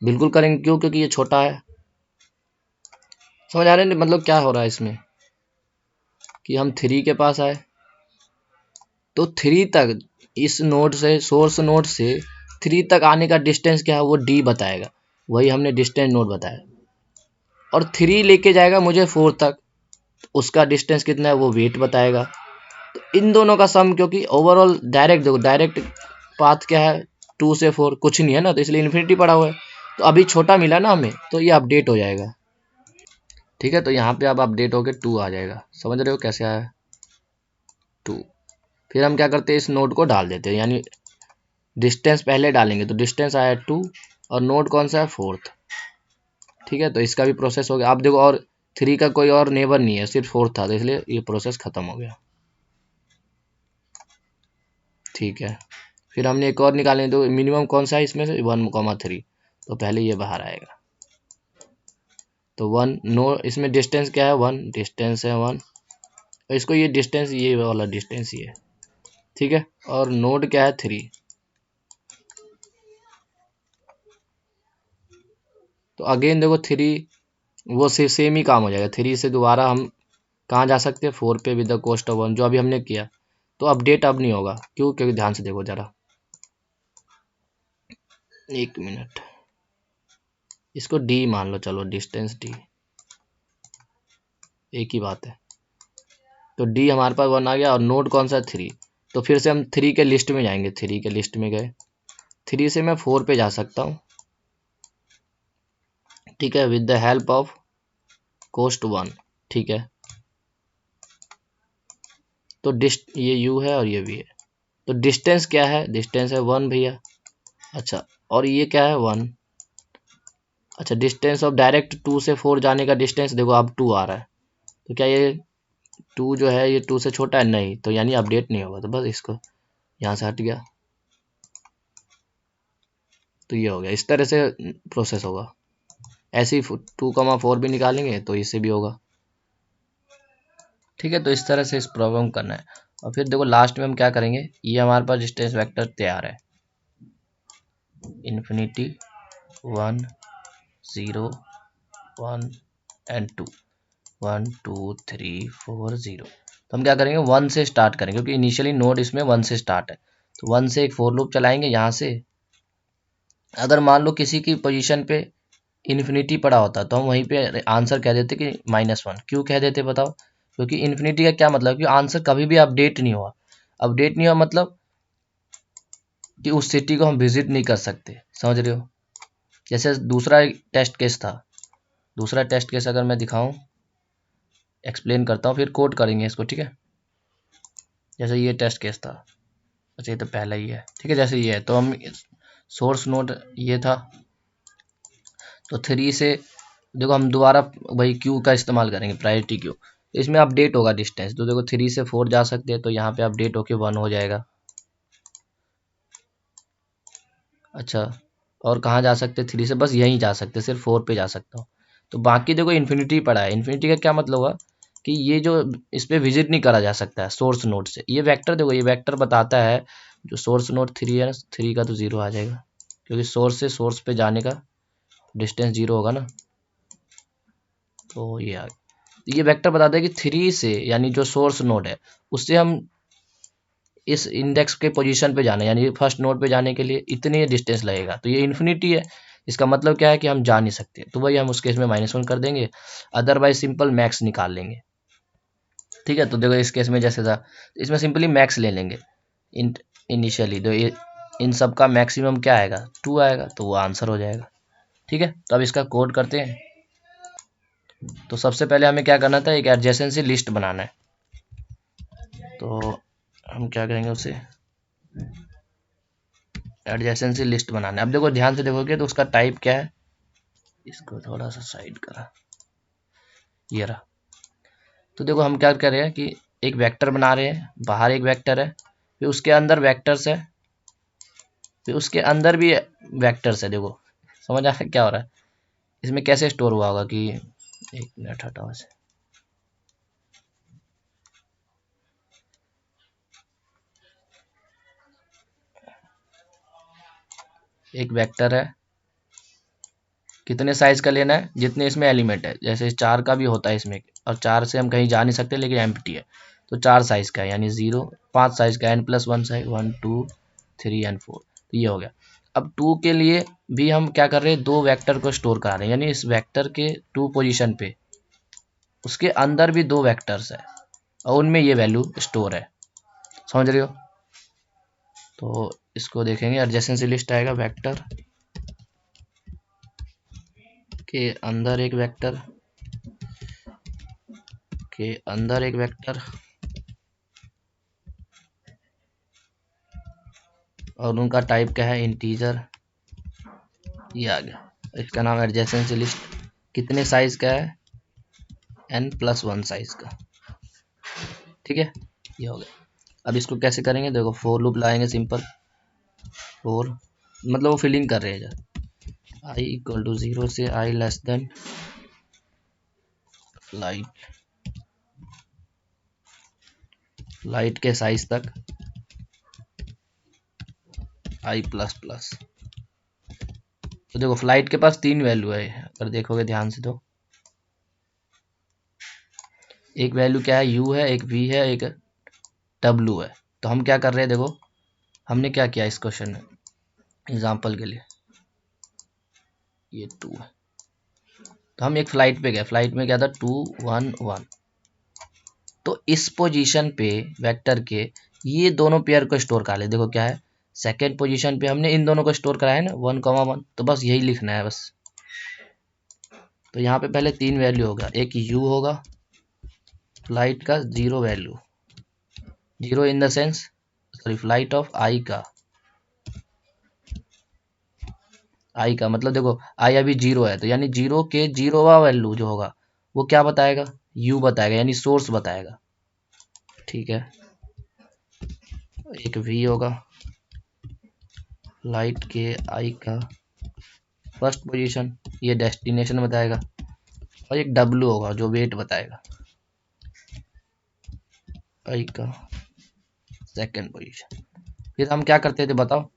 बिल्कुल करेंगे, क्यों, क्योंकि ये छोटा है। समझ आ रहे हैं मतलब क्या हो रहा है इसमें, कि हम 3 के पास आए, तो 3 तक इस नोड से, सोर्स नोड से 3 तक आने का डिस्टेंस क्या है वो डी बताएगा, वही हमने डिस्टेंस नोड बताया, और 3 लेके जाएगा मुझे 4 तक, उसका डिस्टेंस कितना है वो वेट बताएगा। तो इन दोनों का सम, क्योंकि ओवरऑल डायरेक्ट देखो, डायरेक्ट पाथ क्या है 2 से 4 कुछ नहीं है ना, तो इसलिए इन्फिनिटी पड़ा हुआ है, तो अभी छोटा मिला ना हमें, तो ये अपडेट हो जाएगा। ठीक है, तो यहाँ पे अब अपडेट होके 2 आ जाएगा, समझ रहे हो कैसे आया 2। फिर हम क्या करते हैं, इस नोड को डाल देते हैं, यानी डिस्टेंस पहले डालेंगे, तो डिस्टेंस आया 2 और नोड कौन सा है 4th। ठीक है, तो इसका भी प्रोसेस हो गया। आप देखो, और 3 का कोई और नेबर नहीं है, सिर्फ 4 था, तो इसलिए ये प्रोसेस खत्म हो गया। ठीक है, फिर हमने एक और निकालें, तो मिनिमम कौन सा है इसमें से 1,3, तो पहले ये बाहर आएगा, तो 1 नो, इसमें डिस्टेंस क्या है 1, डिस्टेंस है 1, और इसको ये डिस्टेंस, ये वाला डिस्टेंस ये है। ठीक है, और नोड क्या है 3, तो अगेन देखो 3 वो सेम ही काम हो जाएगा, 3 से दोबारा हम कहाँ जा सकते हैं 4 पे विद द कोस्ट ऑफ 1, जो अभी हमने किया, तो अपडेट अब नहीं होगा, क्यों, क्योंकि ध्यान से देखो जरा, एक मिनट, इसको डी मान लो, चलो डिस्टेंस डी, एक ही बात है, तो डी हमारे पास 1 आ गया, और नोड कौन सा 3, तो फिर से हम 3 के लिस्ट में जाएंगे, 3 के लिस्ट में गए, 3 से मैं 4 पे जा सकता हूँ। ठीक है, with the help of cost 1। ठीक है, तो ये यू है और ये भी है, तो डिस्टेंस क्या है, डिस्टेंस है 1 भैया। अच्छा, और ये क्या है 1। अच्छा, डिस्टेंस ऑफ डायरेक्ट 2 से 4 जाने का डिस्टेंस देखो अब 2 आ रहा है, तो क्या ये 2 जो है ये 2 से छोटा है नहीं, तो यानी अपडेट नहीं होगा, तो बस इसको यहाँ से हट गया, तो ये हो गया। इस तरह से प्रोसेस होगा। ऐसे ही 2,4 भी निकालेंगे तो इससे भी होगा। ठीक है, तो इस तरह से इस प्रॉब्लम करना है। और फिर देखो लास्ट में हम क्या करेंगे, ये हमारे पास डिस्टेंस वेक्टर तैयार है, इन्फिनिटी 1 0 1 एंड 2 1 2 3 4 0। तो हम क्या करेंगे, 1 से स्टार्ट करेंगे क्योंकि इनिशियली नोड इसमें 1 से स्टार्ट है। तो 1 से एक फॉर लूप चलाएंगे यहाँ से। अगर मान लो किसी की पोजीशन पे इन्फिनिटी पड़ा होता तो हम वहीं पे आंसर कह देते कि -1। क्यों कह देते बताओ, क्योंकि इन्फिनिटी का क्या मतलब कि आंसर कभी भी अपडेट नहीं हुआ। अपडेट नहीं हुआ मतलब कि उस सिटी को हम विजिट नहीं कर सकते, समझ रहे हो। जैसे दूसरा टेस्ट केस था, दूसरा टेस्ट केस अगर मैं दिखाऊं, एक्सप्लेन करता हूँ फिर कोड करेंगे इसको, ठीक है। जैसे ये टेस्ट केस था, अच्छा ये तो पहला ही है, ठीक है। जैसे ये है तो हम सोर्स नोड ये था, तो 3 से देखो हम दोबारा वही क्यू का इस्तेमाल करेंगे, प्रायोरिटी क्यू। तो इसमें अपडेट होगा डिस्टेंस, तो देखो 3 से 4 जा सकते हैं, तो यहाँ पे अपडेट होके 1 हो जाएगा। अच्छा, और कहाँ जा सकते, 3 से बस यहीं जा सकते, सिर्फ 4 पे जा सकता हूँ। तो बाकी देखो इन्फिनिटी पड़ा है, इन्फिनिटी का क्या मतलब हुआ कि ये जो इस पे विजिट नहीं करा जा सकता है सोर्स नोड से। ये वेक्टर देखो, ये वेक्टर बताता है जो सोर्स नोड 3 है, 3 का तो 0 आ जाएगा क्योंकि सोर्स से सोर्स पे जाने का डिस्टेंस 0 होगा ना, तो ये आ गया। ये वेक्टर बताता है कि 3 से यानी जो सोर्स नोड है उससे हम इस इंडेक्स के पोजीशन पे जाना है, यानी फर्स्ट नोड पे जाने के लिए इतनी डिस्टेंस लगेगा। तो ये इन्फिनिटी है, इसका मतलब क्या है कि हम जा नहीं सकते, तो वही हम उस केस में -1 कर देंगे, अदरवाइज सिंपल मैक्स निकाल लेंगे। ठीक है, तो देखो इस केस में जैसे था, इसमें सिंपली मैक्स ले लेंगे। इनिशियली तो ये इन सब का मैक्सिमम क्या आएगा, 2 आएगा, तो वो आंसर हो जाएगा। ठीक है, तो अब इसका कोड करते हैं। तो सबसे पहले हमें क्या करना था, एक एडजेसेंसी लिस्ट बनाना है। तो हम क्या करेंगे, उसे एडजेसेंसी लिस्ट बनाना है। अब देखो ध्यान से देखोगे तो उसका टाइप क्या है, इसको थोड़ा सा साइड करा, ये रहा। तो देखो हम क्या कर रहे हैं कि एक वेक्टर बना रहे हैं, बाहर एक वेक्टर है, फिर उसके अंदर वेक्टर्स है, फिर उसके अंदर भी वेक्टर्स है। देखो समझ आ रहा है क्या हो रहा है, इसमें कैसे स्टोर हुआ होगा कि, एक मिनट हटाओ इसे। एक वेक्टर है, कितने साइज का लेना है, जितने इसमें एलिमेंट है। जैसे 4 का भी होता है इसमें, और 4 से हम कहीं जा नहीं सकते लेकिन एम्प्टी है, तो 4 साइज का है, यानी 0 5 साइज का, n+1 साइज 1 2 3 एंड 4, तो ये हो गया। अब 2 के लिए भी हम क्या कर रहे हैं, 2 वेक्टर को स्टोर करा रहे हैं, यानी इस वेक्टर के 2 पोजीशन पे उसके अंदर भी 2 वेक्टर्स है और उनमें ये वैल्यू स्टोर है, समझ रहे हो। तो इसको देखेंगे, एडजेसेंसी लिस्ट आएगा, वेक्टर के अंदर एक वेक्टर के अंदर एक वेक्टर, और उनका टाइप क्या है, इंटीजर। ये आ गया, इसका नाम एडजेसेंसी लिस्ट। कितने साइज का है, n+1 साइज का। ठीक है, ये हो गया। अब इसको कैसे करेंगे, देखो फॉर लूप लाएंगे, सिंपल फॉर, मतलब वो फिलिंग कर रहे हैं जब i = 0 से i < लाइट के साइज तक i++। तो देखो फ्लाइट के पास 3 वैल्यू है, अगर देखोगे ध्यान से तो एक वैल्यू क्या है, u है, एक v है, एक w है। तो हम क्या कर रहे हैं, देखो हमने क्या किया इस क्वेश्चन में, एग्जाम्पल के लिए ये 2 है, तो हम एक फ्लाइट पे गए, फ्लाइट में क्या था 2 1 1। तो इस पोजीशन पे वेक्टर के ये दोनों पेयर को स्टोर कर ले, देखो क्या है, सेकेंड पोजीशन पे हमने इन दोनों को स्टोर कराया ना 1, 1, तो बस यही लिखना है बस। तो यहाँ पे पहले 3 वैल्यू होगा, एक u होगा, फ्लाइट का 0 value, 0 in the sense, sorry flight of i का मतलब देखो i अभी 0 है, तो यानी 0 के 0वां वैल्यू जो होगा वो क्या बताएगा, u बताएगा, यानी सोर्स बताएगा। ठीक है, एक वी होगा लाइट के आई का फर्स्ट पोजीशन, ये डेस्टिनेशन बताएगा, और एक डब्ल्यू होगा जो वेट बताएगा आई का सेकंड पोजीशन। फिर हम क्या करते थे बताओ,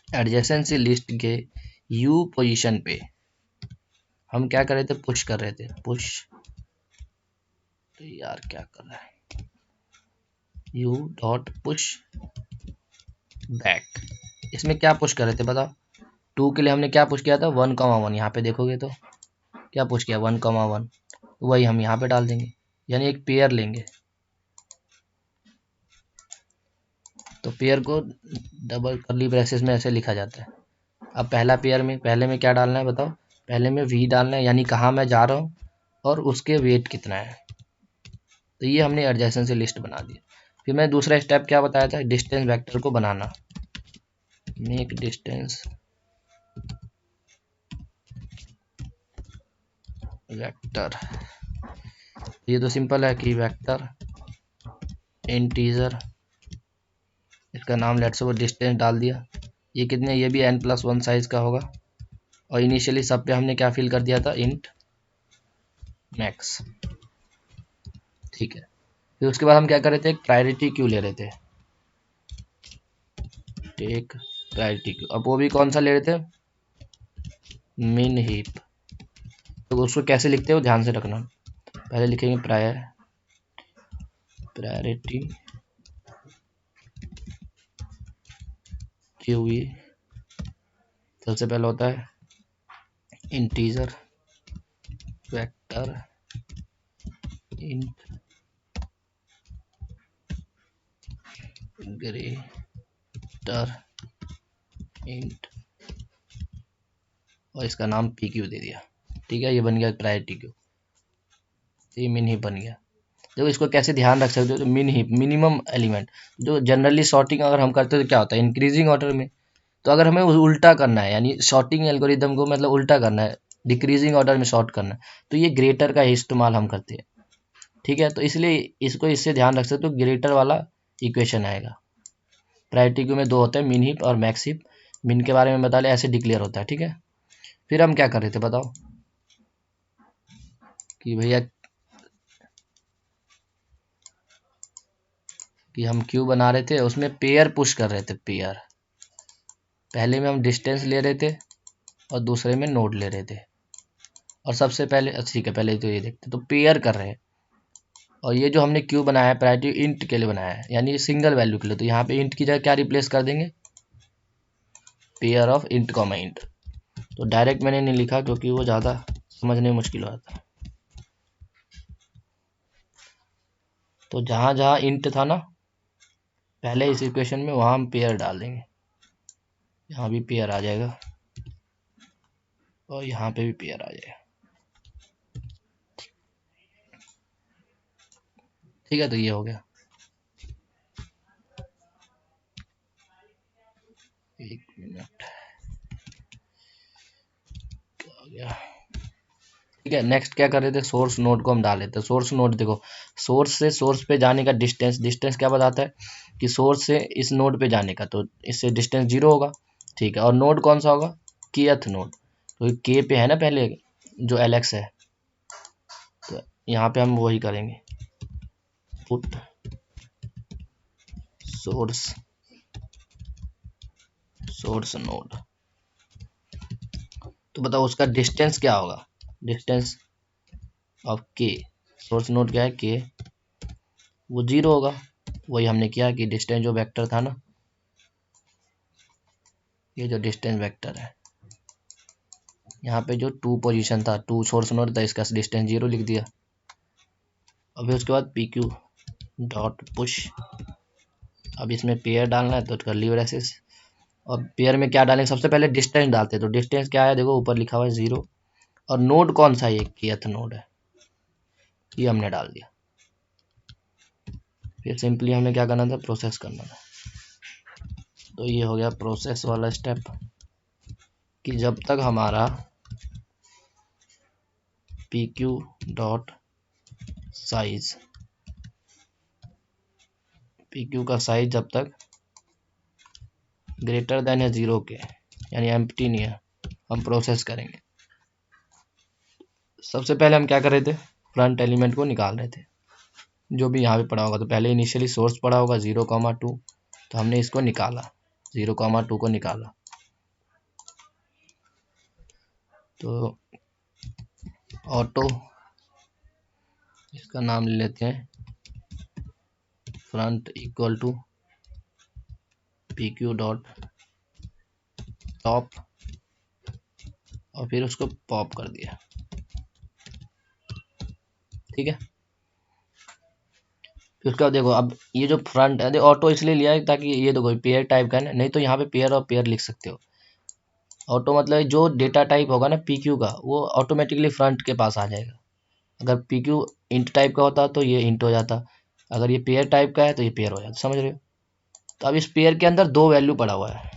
एडजेसेंसी लिस्ट के यू पोजीशन पे हम क्या कर रहे थे, पुश कर रहे थे, पुश, तो यार क्या कर रहा है, यू डॉट पुश बैक, इसमें क्या पुश कर रहे थे बताओ, 2 के लिए हमने क्या पुश किया था 1,1, यहाँ पे देखोगे तो क्या पुश किया 1,1, वही हम यहाँ पे डाल देंगे, यानी एक पेयर लेंगे, तो पेयर को डबल कर्ली ब्रेसेस में ऐसे लिखा जाता है। अब पहला पेयर में पहले में क्या डालना है बताओ, पहले में वी डालना है, यानी कहाँ मैं जा रहा हूँ और उसके वेट कितना है, तो ये हमने एडजेसेंसी लिस्ट बना दी। फिर मैं दूसरा स्टेप क्या बताया था, डिस्टेंस वेक्टर को बनाना, मेक डिस्टेंस वेक्टर, ये तो सिंपल है कि वेक्टर इंटीजर, इसका नाम लेट्स सपोज डिस्टेंस डाल दिया, ये कितने, ये भी n+1 साइज का होगा, और इनिशियली सब पे हमने क्या फिल कर दिया था, इंट मैक्स, ठीक है। फिर उसके बाद हम क्या कर रहे थे, एक प्रायोरिटी क्यू ले रहे थे, टेक प्रायोरिटी क्यू, अब वो भी कौन सा ले रहे थे, मिन हीप, तो उसको कैसे लिखते हो ध्यान से रखना, पहले लिखेंगे प्रायोरिटी क्यू, सबसे पहले होता है integer vector int greater int, और इसका नाम पी क्यू दे दिया, ठीक है, ये बन गया प्रायोरिटी क्यू, ये मिन हीप बन गया। देखो इसको कैसे ध्यान रख सकते हो, तो मिन हीप मिनिमम एलिमेंट, जो जनरली सॉर्टिंग अगर हम करते हैं तो क्या होता है इंक्रीजिंग ऑर्डर में, तो अगर हमें उल्टा करना है, यानी सॉर्टिंग एल्गोरिदम को मतलब उल्टा करना है, डिक्रीजिंग ऑर्डर में सॉर्ट करना है, तो ये ग्रेटर का इस्तेमाल हम करते हैं, ठीक है, तो इसलिए इसको इससे ध्यान रख सकते हो, ग्रेटर वाला इक्वेशन आएगा। प्रायोरिटी क्यू में 2 होते हैं, मिन हीप और मैक्स हीप, मिन के बारे में बता ले, ऐसे डिक्लेयर होता है, ठीक है। फिर हम क्या कर रहे थे बताओ, कि भैया कि हम क्यू बना रहे थे, उसमें पेयर पुश कर रहे थे, पेयर, पहले में हम डिस्टेंस ले रहे थे और दूसरे में नोड ले रहे थे, और सबसे पहले ठीक है, पहले तो ये देखते तो पेयर कर रहे हैं, और ये जो हमने क्यू बनाया है प्रायोरिटी इंट के लिए बनाया है, यानी सिंगल वैल्यू के लिए, तो यहाँ पे इंट की जगह क्या रिप्लेस कर देंगे, pair of int comma int, तो डायरेक्ट मैंने नहीं लिखा क्योंकि वो ज़्यादा समझने में मुश्किल होता है, तो जहाँ जहाँ इंट था ना पहले इस इक्वेशन में, वहाँ हम पेयर डाल देंगे, यहाँ भी पेयर आ जाएगा और यहाँ पे भी पेयर आ जाएगा, ठीक है, तो ये हो गया, एक मिनट हो गया, ठीक है। नेक्स्ट क्या कर रहे थे, सोर्स नोड को हम डाल लेते हैं, सोर्स नोड देखो, सोर्स से सोर्स पे जाने का डिस्टेंस, डिस्टेंस क्या बताता है कि सोर्स से इस नोड पे जाने का, तो इससे डिस्टेंस 0 होगा, ठीक है, और नोड कौन सा होगा, kth नोड, तो के पे है ना पहले जो एलेक्स है, तो यहाँ पे हम वही करेंगे, पुट सोर्स नोड, तो बताओ उसका डिस्टेंस क्या होगा, डिस्टेंस ऑफ के, सोर्स नोड क्या है के, वो 0 होगा, वही हमने किया कि डिस्टेंस जो वेक्टर था ना, ये जो डिस्टेंस वेक्टर है, यहाँ पे जो 2 पोजीशन था, 2 सोर्स नोड था, इसका डिस्टेंस 0 लिख दिया। अभी उसके बाद पी क्यू डॉट पुश, अब इसमें पेयर डालना है तो कर्ली ब्रेसेस, और पेयर में क्या डालेंगे, सबसे पहले डिस्टेंस डालते हैं, तो डिस्टेंस क्या है देखो ऊपर लिखा हुआ है 0, और नोड कौन सा है, ये kth नोड है, ये हमने डाल दिया। फिर सिंपली हमें क्या करना था, प्रोसेस करना था, तो ये हो गया प्रोसेस वाला स्टेप, कि जब तक हमारा P q dot size P Q का साइज जब तक ग्रेटर देन है 0 के, यानी एम्प्टी नहीं है, हम प्रोसेस करेंगे। सबसे पहले हम क्या कर रहे थे, फ्रंट एलिमेंट को निकाल रहे थे, जो भी यहाँ पे पड़ा होगा। तो पहले इनिशियली सोर्स पड़ा होगा 0,2, तो हमने इसको निकाला, 0,2 को निकाला। तो ऑटो, इसका नाम ले लेते हैं front equal to p q dot top, और फिर उसको पॉप कर दिया, ठीक है। फिर उसका देखो, अब ये जो फ्रंट है, ऑटो इसलिए लिया है ताकि ये देखो पेयर टाइप का है ना, नहीं तो यहाँ पे पेयर और पेयर लिख सकते हो। ऑटो मतलब जो डेटा टाइप होगा ना पी क्यू का, वो ऑटोमेटिकली फ्रंट के पास आ जाएगा। अगर पी क्यू इंट टाइप का होता तो ये इंट हो जाता, अगर ये पेयर टाइप का है तो ये पेयर हो जाता, समझ रहे हो। तो अब इस पेयर के अंदर दो वैल्यू पड़ा हुआ है,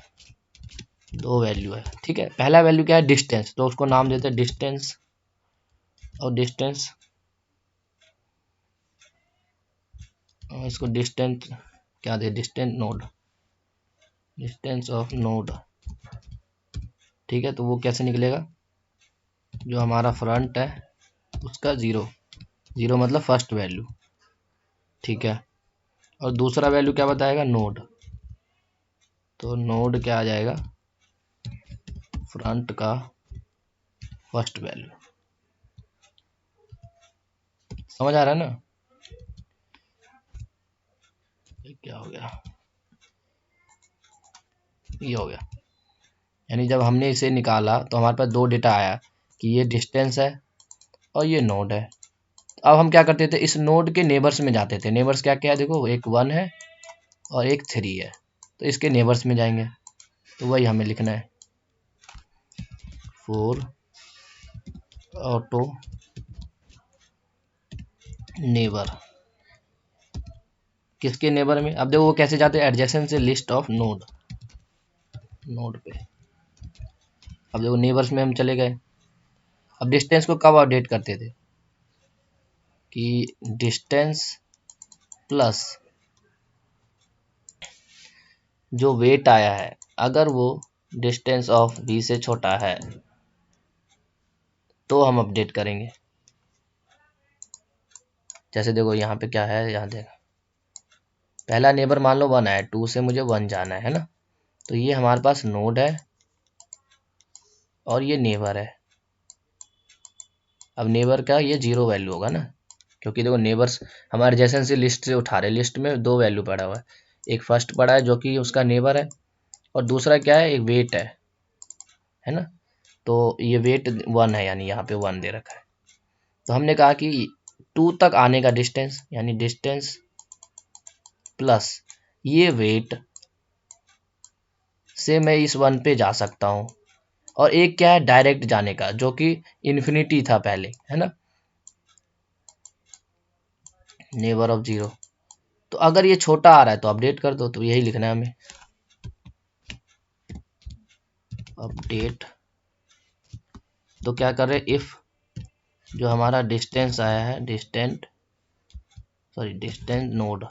दो वैल्यू है, ठीक है। पहला वैल्यू क्या है, डिस्टेंस, तो उसको नाम देते हैं डिस्टेंस, और डिस्टेंस, इसको डिस्टेंस क्या दे, distance node, distance of node, ठीक है। तो वो कैसे निकलेगा, जो हमारा फ्रंट है उसका 0, 0 मतलब फर्स्ट वैल्यू, ठीक है। और दूसरा वैल्यू क्या बताएगा, नोड, तो नोड क्या आ जाएगा, फ्रंट का फर्स्ट वैल्यू। समझ आ रहा है ना, ये क्या हो गया, ये हो गया। यानी जब हमने इसे निकाला तो हमारे पास दो डेटा आया कि ये डिस्टेंस है और ये नोड है। अब हम क्या करते थे, इस नोड के नेबर्स में जाते थे। नेबर्स क्या क्या है, देखो एक 1 है और एक 3 है, तो इसके नेबर्स में जाएंगे, तो वही हमें लिखना है, फॉर ऑटो नेबर, किसके नेबर में। अब देखो वो कैसे जाते हैं, एडजेसेंट से लिस्ट ऑफ नोड, नोड पे। अब देखो नेबर्स में हम चले गए। अब डिस्टेंस को कब अपडेट करते थे, कि डिस्टेंस प्लस जो वेट आया है, अगर वो डिस्टेंस ऑफ v से छोटा है तो हम अपडेट करेंगे। जैसे देखो यहाँ पे क्या है, यहाँ देखो पहला नेबर मान लो 1 है, 2 से मुझे 1 जाना है ना, तो ये हमारे पास नोड है और ये नेबर है। अब नेबर का ये 0 वैल्यू होगा ना, क्योंकि देखो नेबर्स हमारे जैसे से लिस्ट से उठा रहे, लिस्ट में दो वैल्यू पड़ा हुआ है, एक फर्स्ट पड़ा है जो कि उसका नेबर है, और दूसरा क्या है, एक वेट है ना। तो ये वेट 1 है, यानी यहाँ पे 1 दे रखा है। तो हमने कहा कि 2 तक आने का डिस्टेंस, यानी डिस्टेंस प्लस ये वेट से मैं इस 1 पे जा सकता हूँ, और एक क्या है डायरेक्ट जाने का, जो कि इन्फिनिटी था पहले, है ना, नेबर ऑफ 0। तो अगर ये छोटा आ रहा है तो अपडेट कर दो, तो यही लिखना है हमें, अपडेट। तो क्या कर रहे, इफ जो हमारा डिस्टेंस आया है, डिस्टेंस नोड,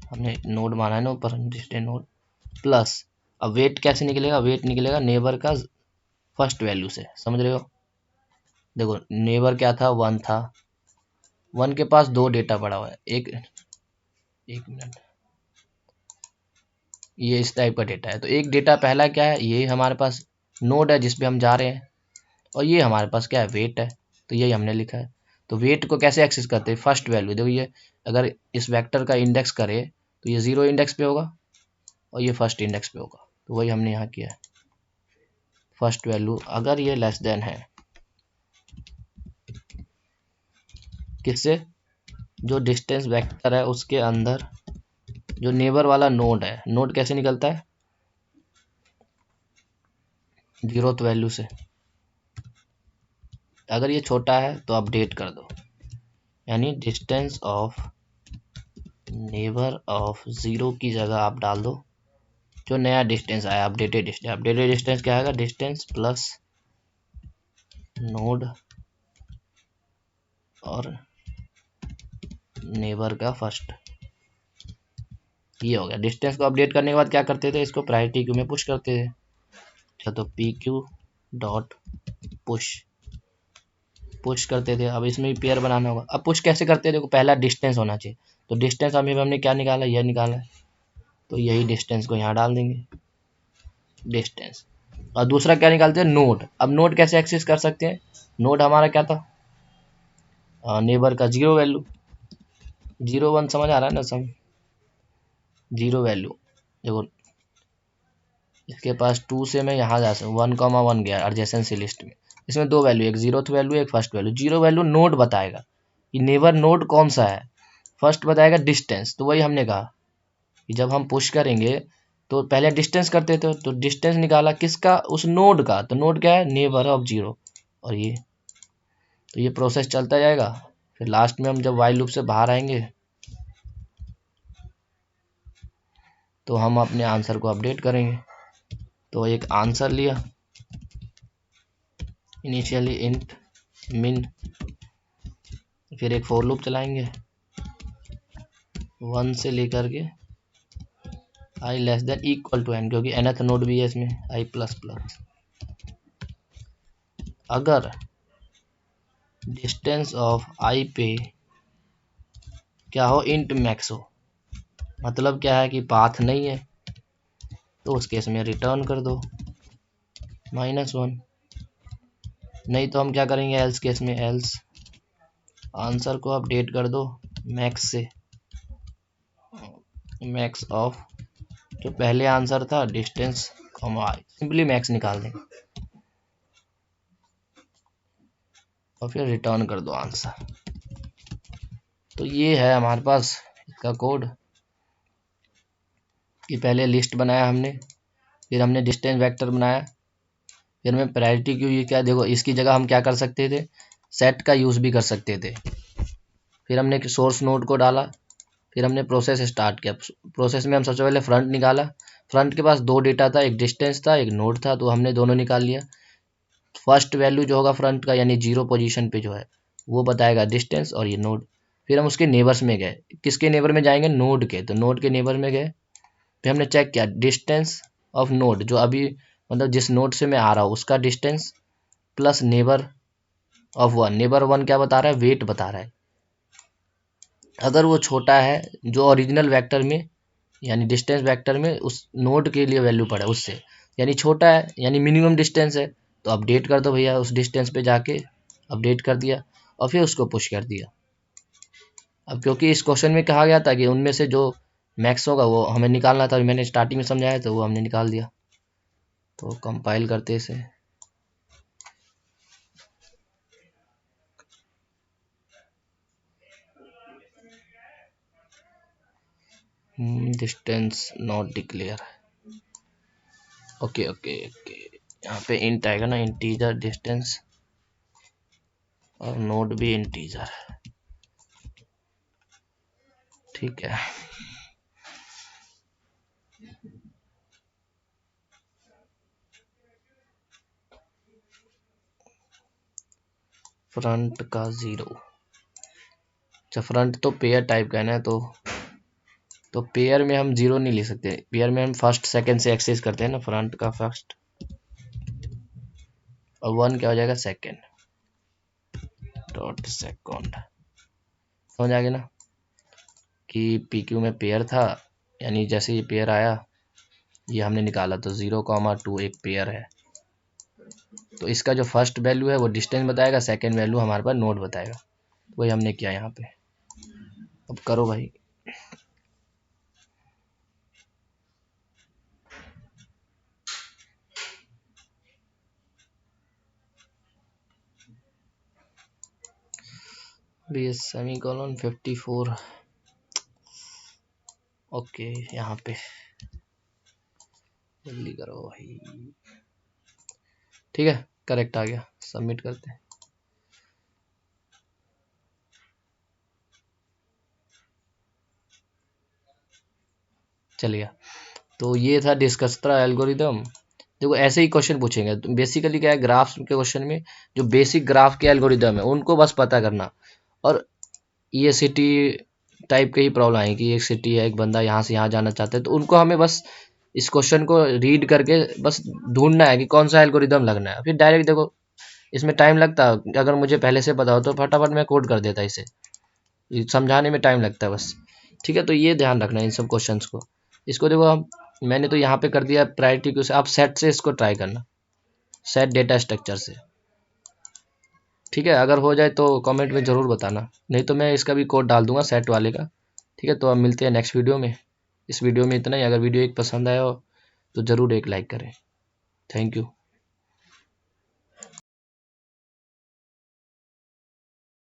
हमने नोड माना है ना ऊपर, डिस्टेंस नोड प्लस, अब वेट कैसे निकलेगा, वेट निकलेगा नेबर का फर्स्ट वैल्यू से, समझ रहे हो। देखो नेबर क्या था, 1 था, 1 के पास दो डेटा पड़ा हुआ है, एक मिनट, ये इस टाइप का डेटा है। तो एक डेटा पहला क्या है, ये हमारे पास नोड है जिसपे हम जा रहे हैं, और ये हमारे पास क्या है, वेट है, तो यही हमने लिखा है। तो वेट को कैसे एक्सेस करते हैं, फर्स्ट वैल्यू, देखो ये अगर इस वेक्टर का इंडेक्स करे तो ये 0 इंडेक्स पे होगा और ये फर्स्ट इंडेक्स पे होगा, तो वही हमने यहाँ किया है। फर्स्ट वैल्यू अगर ये लेस देन है किससे, जो डिस्टेंस वेक्टर है उसके अंदर जो नेबर वाला नोड है, नोड कैसे निकलता है, 0th वैल्यू से। अगर ये छोटा है तो अपडेट कर दो, यानी डिस्टेंस ऑफ नेबर ऑफ 0 की जगह आप डाल दो जो नया डिस्टेंस आया, अपडेटेड डिस्टेंस। अपडेटेड डिस्टेंस क्या आएगा, डिस्टेंस प्लस नोड और नेबर का फर्स्ट, ये हो गया। डिस्टेंस को अपडेट करने के बाद क्या करते थे, इसको प्रायोरिटी क्यू में पुश करते थे। अच्छा, तो पी क्यू डॉट पुश करते थे। अब इसमें भी पेयर बनाना होगा। अब पुश कैसे करते थे, देखो पहला डिस्टेंस होना चाहिए, तो डिस्टेंस अभी हमने क्या निकाला, यह निकाला है, तो यही डिस्टेंस को यहाँ डाल देंगे डिस्टेंस। और दूसरा क्या निकालते हैं, नोड। अब नोड कैसे एक्सेस कर सकते हैं, नोड हमारा क्या था, नेबर का जीरो वैल्यू, 0 1 समझ आ रहा है ना, सम जीरो वैल्यू। देखो इसके पास 2 से मैं यहाँ जा सकूँ, 1,1 गया एडजेसेंसी लिस्ट में, इसमें 2 वैल्यू, एक 0th वैल्यू एक first value. Zero value node बताएगा कि नेबर नोड कौन सा है, फर्स्ट बताएगा डिस्टेंस। तो वही हमने कहा कि जब हम पुश करेंगे तो पहले डिस्टेंस करते थे, तो डिस्टेंस निकाला किसका, उस नोड का, तो नोड क्या है, नेबर ऑफ जीरो। और ये तो ये प्रोसेस चलता जाएगा। फिर लास्ट में हम जब वाइल लूप से बाहर आएंगे तो हम अपने आंसर को अपडेट करेंगे। तो एक आंसर लिया, इनिशियली इंट मिन, फिर एक फॉर लूप चलाएंगे 1 से लेकर के i less than equal to n, क्योंकि nth नोड भी है इसमें, i प्लस प्लस। अगर डिस्टेंस ऑफ i पे क्या हो, इंट मैक्स हो, मतलब क्या है कि पाथ नहीं है, तो उस केस में रिटर्न कर दो -1। नहीं तो हम क्या करेंगे, एल्स केस में, एल्स आंसर को अपडेट कर दो मैक्स से, मैक्स ऑफ जो पहले आंसर था डिस्टेंस कॉमा आई, सिंपली मैक्स निकाल देंगे और फिर रिटर्न कर दो आंसर। तो ये है हमारे पास इसका कोड कि पहले लिस्ट बनाया हमने, फिर हमने डिस्टेंस वेक्टर बनाया, फिर हमें प्रायोरिटी क्यू, ये क्या, देखो इसकी जगह हम क्या कर सकते थे, सेट का यूज़ भी कर सकते थे। फिर हमने सोर्स नोड को डाला, फिर हमने प्रोसेस स्टार्ट किया। प्रोसेस में हम सबसे पहले फ्रंट निकाला, फ्रंट के पास 2 डेटा था, एक डिस्टेंस था एक नोड था, तो हमने दोनों निकाल लिया। फर्स्ट वैल्यू जो होगा फ्रंट का, यानी 0 पोजीशन पे जो है, वो बताएगा डिस्टेंस और ये नोड। फिर हम उसके नेबर्स में गए, किसके नेबर में जाएंगे, नोड के, तो नोड के नेबर में गए। फिर हमने चेक किया डिस्टेंस ऑफ नोड, जो अभी मतलब जिस नोड से मैं आ रहा हूँ उसका distance, plus neighbour of 1, neighbour 1 क्या बता रहा है, वेट बता रहा है। अगर वो छोटा है जो ओरिजिनल वेक्टर में, यानी डिस्टेंस वेक्टर में उस नोड के लिए वैल्यू पड़ा उससे, यानी छोटा है, यानी मिनिमम डिस्टेंस है, तो अपडेट कर दो भैया, उस डिस्टेंस पे जाके अपडेट कर दिया और फिर उसको पुश कर दिया। अब क्योंकि इस क्वेश्चन में कहा गया था कि उनमें से जो मैक्स होगा वो हमें निकालना था, मैंने स्टार्टिंग में समझाया तो वो हमने निकाल दिया। तो कंपाइल करते इसे, distance not declare, okay okay okay, यहाँ पे इंट आएगा ना, इंटीजर डिस्टेंस, और नोड भी इंटीजर, ठीक है। फ्रंट का 0, अच्छा फ्रंट तो पेयर टाइप का है ना, तो पेयर में हम 0 नहीं ले सकते, पेयर में हम फर्स्ट सेकंड से एक्सेस करते हैं ना, फ्रंट का फर्स्ट और 1 क्या हो जाएगा, सेकंड डॉट सेकंड। समझ आ गया ना कि पी क्यू में पेयर था, यानी जैसे ये पेयर आया ये हमने निकाला, तो 0,2 एक पेयर है, तो इसका जो फर्स्ट वैल्यू है वो डिस्टेंस बताएगा, सेकंड वैल्यू हमारे पास नोड बताएगा, वही हमने किया यहाँ पे। अब करो भाई, बी एस सेमीकोलन 54, ओके यहाँ पे जल्दी करो भाई, ठीक है करेक्ट आ गया, सबमिट करते हैं। चलिए, तो ये था डिस्कस्ट्रा एल्गोरिदम। देखो ऐसे ही क्वेश्चन पूछेंगे, तो बेसिकली क्या है, ग्राफ्स के क्वेश्चन में जो बेसिक ग्राफ के एल्गोरिदम है उनको बस पता करना, और ये सिटी टाइप के ही प्रॉब्लम आएगी कि एक सिटी है, एक बंदा यहाँ से यहाँ जाना चाहता है, तो उनको हमें बस इस क्वेश्चन को रीड करके बस ढूंढना है कि कौन सा एल्गोरिदम लगना है। फिर डायरेक्ट देखो इसमें टाइम लगता है, अगर मुझे पहले से पता हो तो फटाफट मैं कोड कर देता इसे, ये समझाने में टाइम लगता है बस। ठीक है, तो ये ध्यान रखना है इन सब क्वेश्चंस को। इसको देखो हम, मैंने तो यहाँ पे कर दिया प्रायोरिटी क्यू से, आप सेट से इसको ट्राई करना, सेट डेटा स्ट्रक्चर से। ठीक है, अगर हो जाए तो कमेंट में ज़रूर बताना, नहीं तो मैं इसका भी कोड डाल दूंगा सेट वाले का। ठीक है, तो अब मिलते हैं नेक्स्ट वीडियो में। इस वीडियो में इतना ही। अगर वीडियो एक पसंद आया हो तो ज़रूर एक लाइक करें। Thank you.